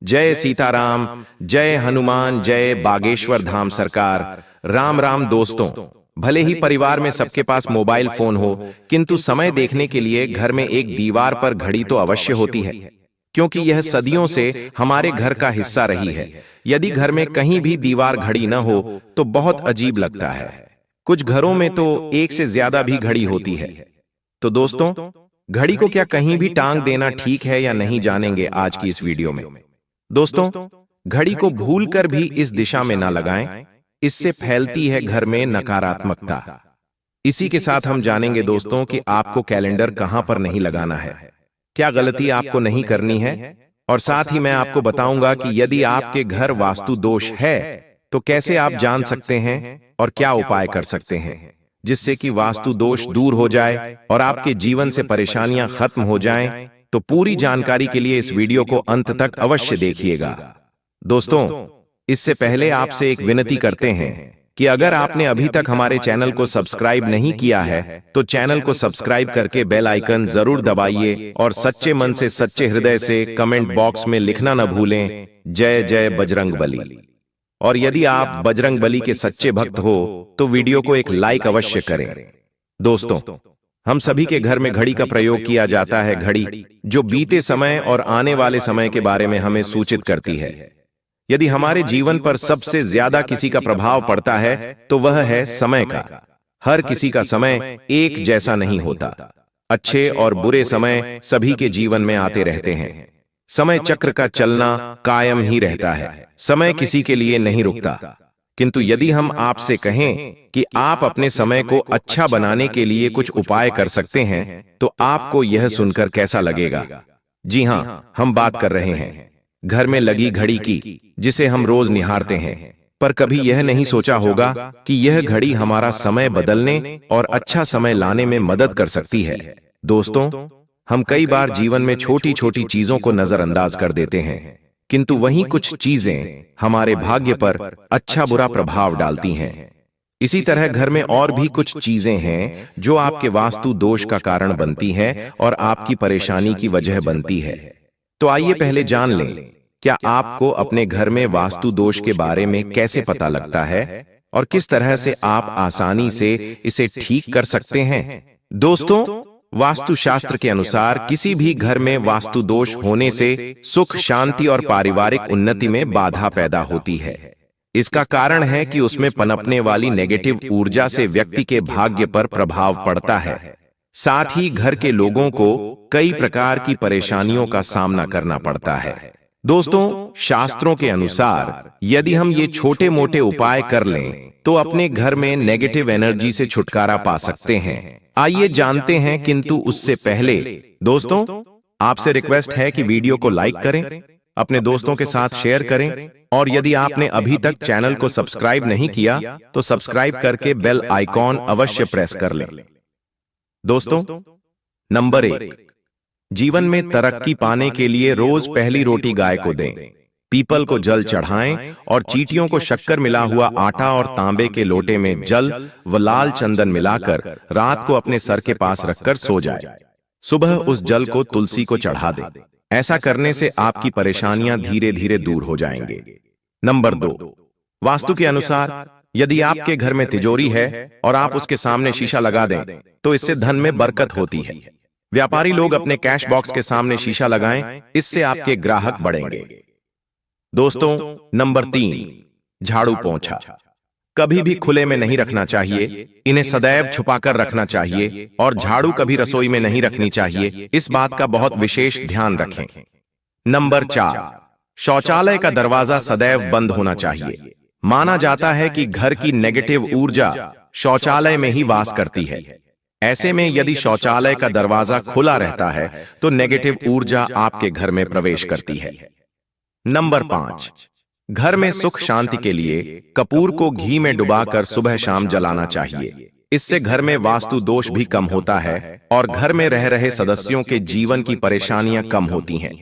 जय सीताराम, जय हनुमान, जय बागेश्वर धाम सरकार। राम राम दोस्तों। भले ही परिवार में सबके पास मोबाइल फोन हो, किंतु समय देखने के लिए घर में एक दीवार पर घड़ी तो अवश्य होती है, क्योंकि यह सदियों से हमारे घर का हिस्सा रही है। यदि घर में कहीं भी दीवार घड़ी न हो तो बहुत अजीब लगता है। कुछ घरों में तो एक से ज्यादा भी घड़ी होती है। तो दोस्तों, घड़ी को क्या कहीं भी टांग देना ठीक है या नहीं, जानेंगे आज की इस वीडियो में। दोस्तों, घड़ी को भूलकर भी इस दिशा में ना लगाएं, इससे फैलती है घर में नकारात्मकता। इसी के साथ हम जानेंगे दोस्तों कि आपको कैलेंडर कहां पर नहीं लगाना है, क्या गलती आपको नहीं करनी है, और साथ ही मैं आपको बताऊंगा कि यदि आपके घर वास्तु दोष है तो कैसे आप जान सकते हैं और क्या उपाय कर सकते हैं जिससे कि वास्तु दोष दूर हो जाए और आपके जीवन से परेशानियां खत्म हो जाएं। तो पूरी जानकारी के लिए इस वीडियो को अंत तक अवश्य देखिएगा। दोस्तों, इससे पहले आपसे एक विनती करते हैं कि अगर आपने अभी तक हमारे चैनल को सब्सक्राइब नहीं किया है तो चैनल को सब्सक्राइब करके बेल आइकन जरूर दबाइए और सच्चे मन से सच्चे हृदय से कमेंट बॉक्स में लिखना न भूलें, जय जय बजरंगबली। और यदि आप बजरंगबली के सच्चे भक्त हो तो वीडियो को एक लाइक अवश्य करें। दोस्तों, हम सभी के घर में घड़ी का प्रयोग किया जाता है। घड़ी जो बीते समय और आने वाले समय के बारे में हमें सूचित करती है। यदि हमारे जीवन पर सबसे ज्यादा किसी का प्रभाव पड़ता है तो वह है समय का। हर किसी का समय एक जैसा नहीं होता। अच्छे और बुरे समय सभी के जीवन में आते रहते हैं। समय चक्र का चलना कायम ही रहता है, समय किसी के लिए नहीं रुकता। किंतु यदि हम आपसे कहें कि आप अपने समय को अच्छा बनाने के लिए कुछ उपाय कर सकते हैं तो आपको यह सुनकर कैसा लगेगा? जी हां, हम बात कर रहे हैं घर में लगी घड़ी की, जिसे हम रोज निहारते हैं। पर कभी यह नहीं सोचा होगा कि यह घड़ी हमारा समय बदलने और अच्छा समय लाने में मदद कर सकती है। दोस्तों, हम कई बार जीवन में छोटी छोटी चीजों को नजरअंदाज कर देते हैं, किंतु वहीं कुछ चीजें हमारे भाग्य पर अच्छा बुरा प्रभाव डालती हैं। इसी तरह घर में और भी कुछ चीजें हैं जो आपके वास्तु दोष का कारण बनती हैं और आपकी परेशानी की वजह बनती है। तो आइए पहले जान लें, क्या आपको अपने घर में वास्तु दोष के बारे में कैसे पता लगता है और किस तरह से आप आसानी से इसे ठीक कर सकते हैं। दोस्तों, वास्तुशास्त्र के अनुसार किसी भी घर में वास्तु दोष होने से सुख, शांति और पारिवारिक उन्नति में बाधा पैदा होती है। इसका कारण है कि उसमें पनपने वाली नेगेटिव ऊर्जा से व्यक्ति के भाग्य पर प्रभाव पड़ता है। साथ ही घर के लोगों को कई प्रकार की परेशानियों का सामना करना पड़ता है। दोस्तों, शास्त्रों के अनुसार यदि हम ये छोटे मोटे उपाय कर लें तो अपने घर में नेगेटिव एनर्जी से छुटकारा पा सकते हैं। आइए जानते हैं, किंतु उससे पहले दोस्तों, आपसे रिक्वेस्ट है कि वीडियो को लाइक करें, अपने दोस्तों के साथ शेयर करें, और यदि आपने अभी तक चैनल को सब्सक्राइब नहीं किया तो सब्सक्राइब करके बेल आइकॉन अवश्य प्रेस कर लें। दोस्तों, नंबर 1, जीवन में तरक्की पाने के लिए रोज पहली रोटी गाय को दें। पीपल को जल चढ़ाएं और चींटियों को शक्कर मिला हुआ आटा और तांबे के लोटे में जल व लाल चंदन मिलाकर रात को अपने सर के पास रखकर सो जाए। सुबह उस जल को तुलसी को चढ़ा दें। ऐसा करने से आपकी परेशानियां धीरे धीरे दूर हो जाएंगे। नंबर 2, वास्तु के अनुसार यदि आपके घर में तिजोरी है और आप उसके सामने शीशा लगा दें तो इससे धन में बरकत होती है। व्यापारी लोग अपने कैश बॉक्स के सामने शीशा लगाएं, इससे आपके ग्राहक बढ़ेंगे। दोस्तों, नंबर 3, झाड़ू पोंछा कभी भी खुले में नहीं रखना चाहिए। इन्हें सदैव छुपाकर रखना चाहिए और झाड़ू कभी रसोई में नहीं रखनी चाहिए। इस बात का बहुत विशेष ध्यान रखें। नंबर 4, शौचालय का दरवाजा सदैव बंद होना चाहिए। माना जाता है कि घर की नेगेटिव ऊर्जा शौचालय में ही वास करती है। ऐसे में यदि शौचालय का दरवाजा खुला रहता है तो नेगेटिव ऊर्जा आपके घर में प्रवेश करती है। नंबर 5, घर में सुख शांति के लिए कपूर को घी में डुबाकर सुबह शाम जलाना चाहिए। इससे घर में वास्तु दोष भी कम होता है और घर में रह रहे सदस्यों के जीवन की परेशानियां कम होती हैं।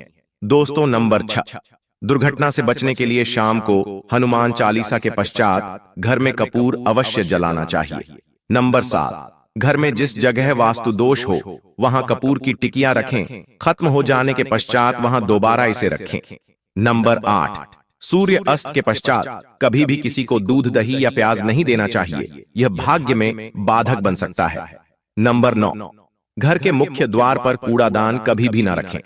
दोस्तों, नंबर 6, दुर्घटना से बचने के लिए शाम को हनुमान चालीसा के पश्चात घर में कपूर अवश्य जलाना चाहिए। नंबर 7, घर में जिस जगह वास्तु दोष हो वहां कपूर की टिकिया रखें। खत्म हो जाने के पश्चात वहां दोबारा इसे रखें। नंबर 8, सूर्य अस्त के पश्चात कभी भी किसी को दूध, दही या प्याज नहीं देना चाहिए, यह भाग्य में बाधक बन सकता है। नंबर 9, घर के मुख्य द्वार पर कूड़ादान कभी भी ना रखें।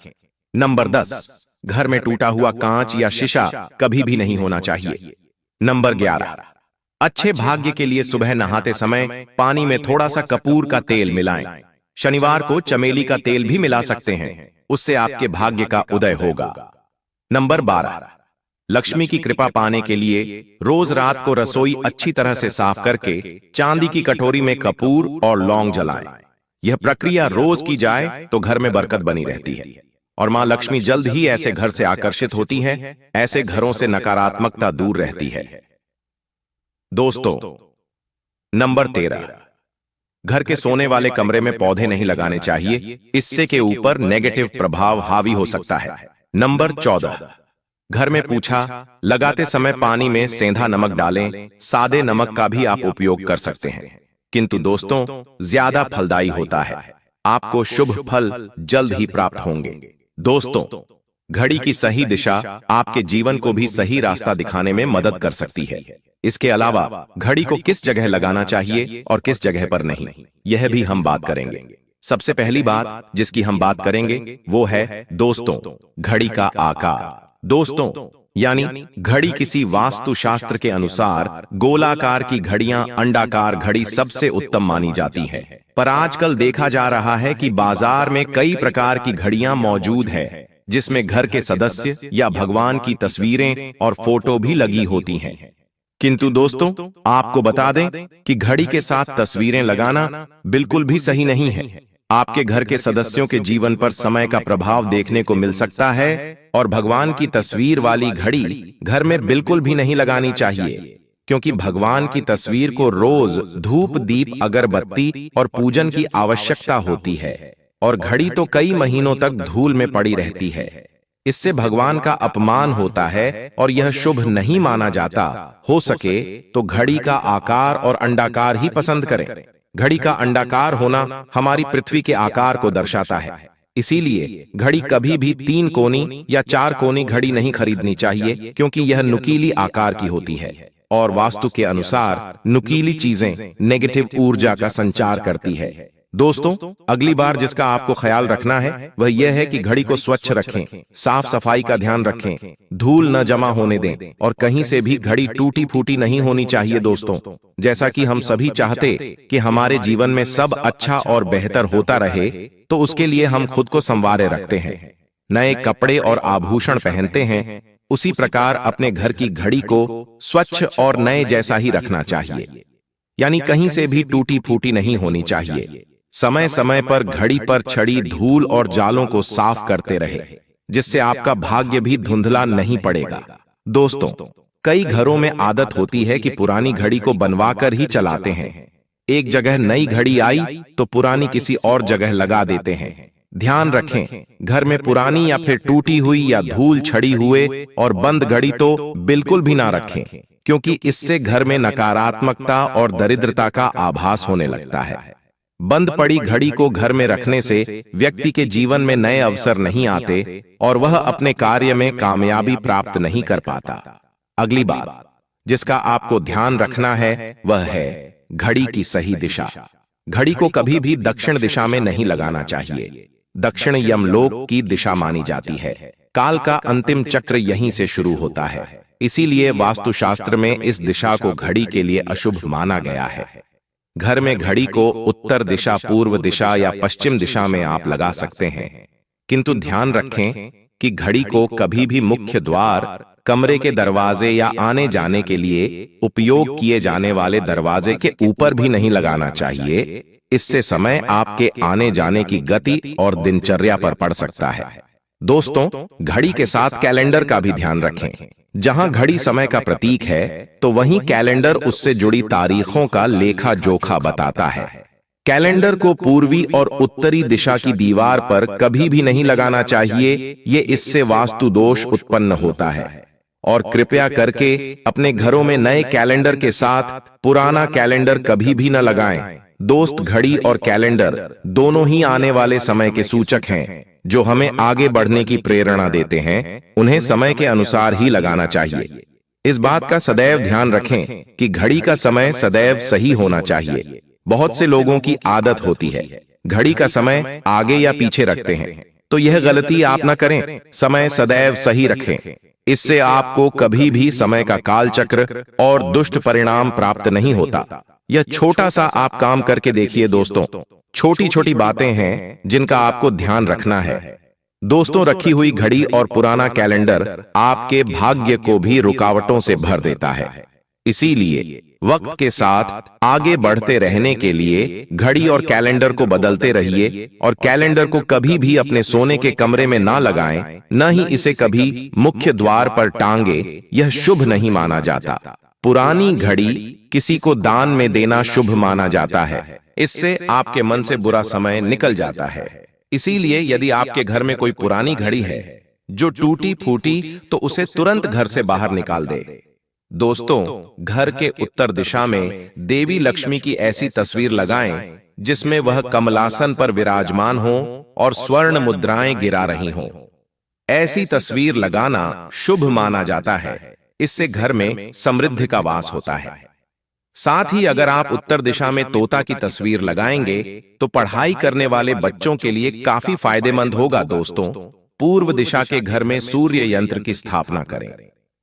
नंबर 10, घर में टूटा हुआ कांच या शीशा कभी भी नहीं होना चाहिए। नंबर 11, अच्छे भाग्य के लिए सुबह नहाते समय पानी में थोड़ा सा कपूर का तेल मिलाएं। शनिवार को चमेली का तेल भी मिला सकते हैं, उससे आपके भाग्य का उदय होगा। नंबर 12, लक्ष्मी की कृपा पाने के लिए रोज रात को रसोई अच्छी तरह से साफ करके चांदी की कटोरी में कपूर और लौंग जलाएं। यह प्रक्रिया रोज की जाए तो घर में बरकत बनी रहती है और मां लक्ष्मी जल्द ही ऐसे घर से आकर्षित होती हैं। ऐसे घरों से नकारात्मकता दूर रहती है। दोस्तों, नंबर 13, घर के सोने वाले कमरे में पौधे नहीं लगाने चाहिए, इससे के ऊपर नेगेटिव प्रभाव हावी हो सकता है। नंबर 14, घर में पूछा लगाते समय पानी में सेंधा नमक डालें। सादे नमक का भी आप उपयोग कर सकते हैं, किंतु दोस्तों ज्यादा फलदायी होता है। आपको शुभ फल जल्द ही प्राप्त होंगे। दोस्तों, घड़ी की सही दिशा आपके जीवन को भी सही रास्ता दिखाने में मदद कर सकती है। इसके अलावा घड़ी को किस जगह लगाना चाहिए और किस जगह पर नहीं, यह भी हम बात करेंगे। सबसे पहली बात जिसकी हम बात करेंगे वो है दोस्तों, घड़ी का आकार। दोस्तों, यानी घड़ी किसी वास्तुशास्त्र के अनुसार गोलाकार की घड़ियां अंडाकार घड़ी सबसे उत्तम मानी जाती है। पर आजकल देखा जा रहा है कि बाजार में कई प्रकार की घड़ियां मौजूद है, जिसमें घर के सदस्य या भगवान की तस्वीरें और फोटो भी लगी होती हैं। किंतु दोस्तों, आपको बता दें कि घड़ी के साथ तस्वीरें लगाना बिल्कुल भी सही नहीं है। आपके घर के सदस्यों के जीवन पर समय का प्रभाव देखने को मिल सकता है और भगवान की तस्वीर वाली घड़ी घर में बिल्कुल भी नहीं लगानी चाहिए, क्योंकि भगवान की तस्वीर को रोज धूप, दीप, अगरबत्ती और पूजन की आवश्यकता होती है और घड़ी तो कई महीनों तक धूल में पड़ी रहती है। इससे भगवान का अपमान होता है और यह शुभ नहीं माना जाता। हो सके तो घड़ी का आकार और अंडाकार ही पसंद करें। घड़ी का अंडाकार होना हमारी पृथ्वी के आकार को दर्शाता है, इसीलिए घड़ी कभी भी 3 कोनी या 4 कोनी घड़ी नहीं खरीदनी चाहिए, क्योंकि यह नुकीली आकार की होती है और वास्तु के अनुसार नुकीली चीजें नेगेटिव ऊर्जा का संचार करती है। दोस्तों, अगली बार जिसका आपको ख्याल रखना है वह यह है कि घड़ी को स्वच्छ रखें, साफ सफाई का ध्यान रखें, धूल न जमा होने दें और कहीं से भी घड़ी टूटी फूटी नहीं होनी चाहिए। दोस्तों, जैसा कि हम सभी चाहते कि हमारे जीवन में सब अच्छा और बेहतर होता रहे, तो उसके लिए हम खुद को संवारे रखते हैं, नए कपड़े और आभूषण पहनते हैं। उसी प्रकार अपने घर की घड़ी को स्वच्छ और नए जैसा ही रखना चाहिए, यानी कहीं से भी टूटी फूटी नहीं होनी चाहिए। समय समय पर घड़ी पर छड़ी धूल और जालों को साफ करते रहे, जिससे आपका भाग्य भी धुंधला नहीं पड़ेगा। दोस्तों, कई घरों में आदत होती है कि पुरानी घड़ी को बनवा कर ही चलाते हैं। एक जगह नई घड़ी आई तो पुरानी किसी और जगह लगा देते हैं। ध्यान रखें, घर में पुरानी या फिर टूटी हुई या धूल छड़ी हुए और बंद घड़ी तो बिल्कुल भी ना रखें, क्योंकि इससे घर में नकारात्मकता और दरिद्रता का आभास होने लगता है। बंद पड़ी घड़ी को घर में रखने से व्यक्ति के जीवन में नए अवसर नहीं आते और वह अपने कार्य में कामयाबी प्राप्त नहीं कर पाता। अगली बात जिसका आपको ध्यान रखना है वह है घड़ी की सही दिशा। घड़ी को कभी भी दक्षिण दिशा में नहीं लगाना चाहिए। दक्षिण यमलोक की दिशा मानी जाती है। काल का अंतिम चक्र यहीं से शुरू होता है, इसीलिए वास्तुशास्त्र में इस दिशा को घड़ी के लिए अशुभ माना गया है। घर में घड़ी को उत्तर दिशा, पूर्व दिशा या पश्चिम दिशा में आप लगा सकते हैं, किंतु ध्यान रखें कि घड़ी को कभी भी मुख्य द्वार, कमरे के दरवाजे या आने जाने के लिए उपयोग किए जाने वाले दरवाजे के ऊपर भी नहीं लगाना चाहिए। इससे समय आपके आने जाने की गति और दिनचर्या पर पड़ सकता है। दोस्तों, घड़ी के साथ कैलेंडर का भी ध्यान रखें। जहां घड़ी समय का प्रतीक है, तो वहीं कैलेंडर उससे जुड़ी तारीखों का लेखा जोखा बताता है। कैलेंडर को पूर्वी और उत्तरी दिशा की दीवार पर कभी भी नहीं लगाना चाहिए, ये इससे वास्तु दोष उत्पन्न होता है। और कृपया करके अपने घरों में नए कैलेंडर के साथ पुराना कैलेंडर कभी भी न लगाएं। दोस्त, घड़ी और कैलेंडर दोनों ही आने वाले समय के सूचक हैं। जो हमें आगे बढ़ने की प्रेरणा देते हैं, उन्हें समय के अनुसार ही लगाना चाहिए। इस बात का सदैव ध्यान रखें कि घड़ी का समय सदैव सही होना चाहिए। बहुत से लोगों की आदत होती है घड़ी का समय आगे या पीछे रखते हैं, तो यह गलती आप न करें। समय सदैव सही रखें, इससे आपको कभी भी समय का काल चक्र और दुष्ट परिणाम प्राप्त नहीं होता। यह छोटा सा आप काम करके देखिए दोस्तों। छोटी छोटी बातें हैं जिनका आपको ध्यान रखना है। दोस्तों, रखी हुई घड़ी और पुराना कैलेंडर आपके भाग्य को भी रुकावटों से भर देता है। इसीलिए वक्त के साथ आगे बढ़ते रहने के लिए घड़ी और कैलेंडर को बदलते रहिए, और कैलेंडर को कभी भी अपने सोने के कमरे में ना लगाएं, न ही इसे कभी मुख्य द्वार पर टांगे। यह शुभ नहीं माना जाता। पुरानी घड़ी किसी को दान में देना शुभ माना जाता है। इससे आपके मन से बुरा समय निकल जाता है। इसीलिए यदि आपके घर में कोई पुरानी घड़ी है जो टूटी फूटी, तो उसे तुरंत घर से बाहर निकाल दे। दोस्तों, घर के उत्तर दिशा में देवी लक्ष्मी की ऐसी तस्वीर लगाएं जिसमें वह कमलासन पर विराजमान हो और स्वर्ण मुद्राएं गिरा रही हों। ऐसी तस्वीर लगाना शुभ माना जाता है। इससे घर में समृद्धि का वास होता है। साथ ही अगर आप उत्तर दिशा में तोता की तस्वीर लगाएंगे तो पढ़ाई करने वाले बच्चों के लिए काफी फायदेमंद होगा। दोस्तों, पूर्व दिशा के घर में सूर्य यंत्र की स्थापना करें।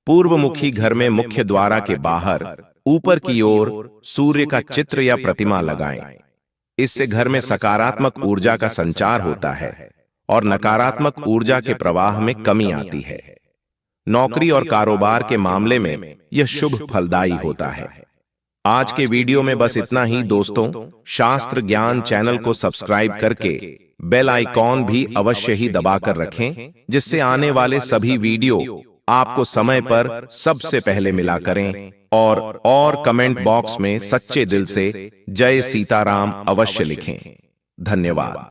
पूर्वमुखी घर में मुख्य द्वार के बाहर ऊपर की ओर सूर्य का चित्र या प्रतिमा लगाएं। इससे घर में सकारात्मक ऊर्जा का संचार होता है और नकारात्मक ऊर्जा के प्रवाह में कमी आती है। नौकरी और कारोबार के मामले में यह शुभ फलदायी होता है। आज के वीडियो में बस इतना ही दोस्तों। शास्त्र ज्ञान चैनल को सब्सक्राइब करके बेल आइकॉन भी अवश्य ही दबाकर रखें, जिससे आने वाले सभी वीडियो आपको समय पर सबसे पहले मिला करें। और कमेंट बॉक्स में सच्चे दिल से जय सीताराम अवश्य लिखें। धन्यवाद।